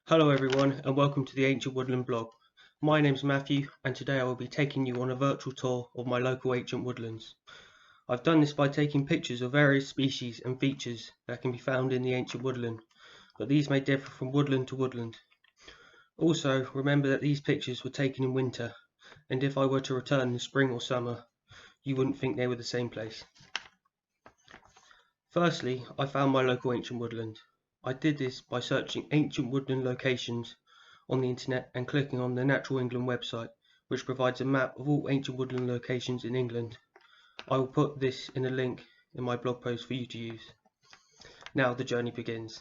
Hello everyone and welcome to the Ancient Woodland blog. My name's Matthew and today I will be taking you on a virtual tour of my local ancient woodlands. I've done this by taking pictures of various species and features that can be found in the ancient woodland, but these may differ from woodland to woodland. Also, remember that these pictures were taken in winter, and if I were to return in spring or summer, you wouldn't think they were the same place. Firstly, I found my local ancient woodland. I did this by searching ancient woodland locations on the internet and clicking on the Natural England website, which provides a map of all ancient woodland locations in England. I will put this in a link in my blog post for you to use. Now the journey begins.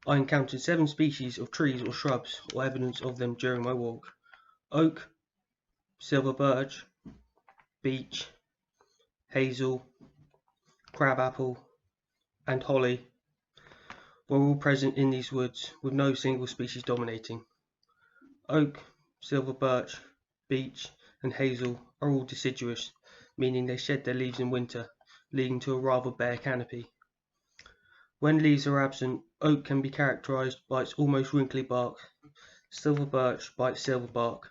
I encountered 7 species of trees or shrubs or evidence of them during my walk. Oak, silver birch, beech, hazel, crabapple and holly were all present in these woods, with no single species dominating. Oak, silver birch, beech and hazel are all deciduous, meaning they shed their leaves in winter, leading to a rather bare canopy. When leaves are absent, oak can be characterized by its almost wrinkly bark, silver birch by its silver bark,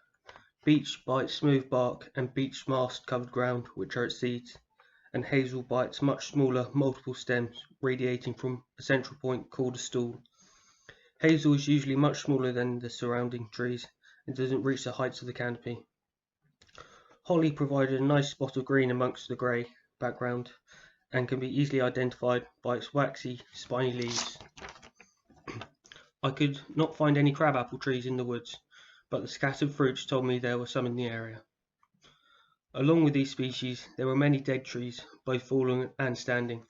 beech by its smooth bark and beech mast covered ground, which are its seeds, and hazel by its much smaller multiple stems radiating from a central point called a stool. Hazel is usually much smaller than the surrounding trees and doesn't reach the heights of the canopy. Holly provided a nice spot of green amongst the grey background and can be easily identified by its waxy, spiny leaves. I could not find any crabapple trees in the woods, but the scattered fruits told me there were some in the area. Along with these species, there were many dead trees, both fallen and standing.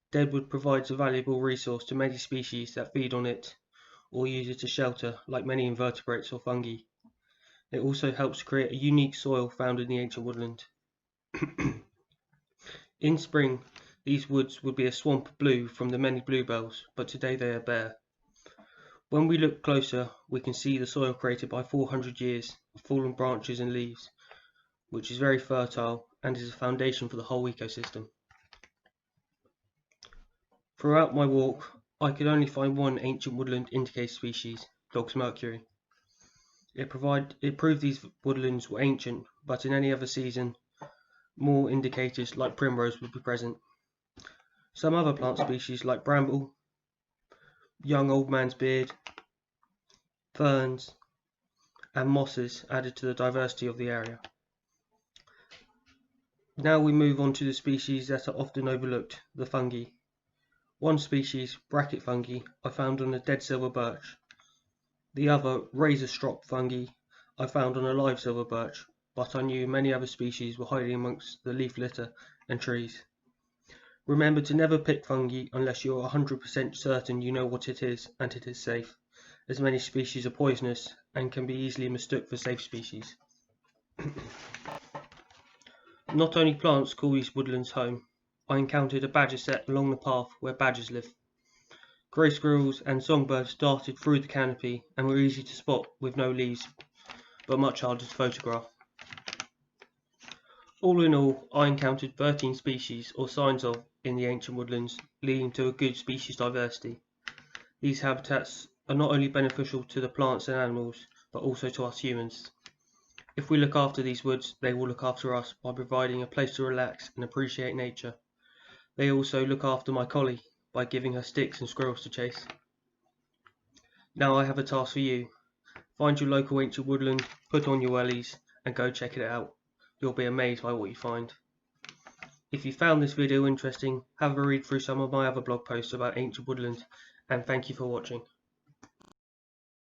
Deadwood provides a valuable resource to many species that feed on it or use it as shelter, like many invertebrates or fungi. It also helps create a unique soil found in the ancient woodland. In spring, these woods would be a swamp of blue from the many bluebells, but today they are bare. When we look closer, we can see the soil created by 400 years of fallen branches and leaves, which is very fertile and is a foundation for the whole ecosystem. Throughout my walk, I could only find one ancient woodland indicator species, Dog's Mercury. It proved these woodlands were ancient, but in any other season, more indicators like primrose would be present. Some other plant species like bramble, young old man's beard, ferns, and mosses added to the diversity of the area. Now we move on to the species that are often overlooked, the fungi. One species, bracket fungi, I found on a dead silver birch. The other, razor strop fungi, I found on a live silver birch, but I knew many other species were hiding amongst the leaf litter and trees. Remember to never pick fungi unless you are 100% certain you know what it is and it is safe, as many species are poisonous and can be easily mistook for safe species. Not only plants call these woodlands home, I encountered a badger set along the path where badgers live. Grey squirrels and songbirds darted through the canopy and were easy to spot with no leaves, but much harder to photograph. All in all, I encountered 13 species or signs of in the ancient woodlands, leading to a good species diversity. These habitats are not only beneficial to the plants and animals, but also to us humans. If we look after these woods, they will look after us by providing a place to relax and appreciate nature. They also look after my collie by giving her sticks and squirrels to chase. Now I have a task for you. Find your local ancient woodland, put on your wellies, and go check it out. You'll be amazed by what you find. If you found this video interesting, have a read through some of my other blog posts about ancient woodland, and thank you for watching.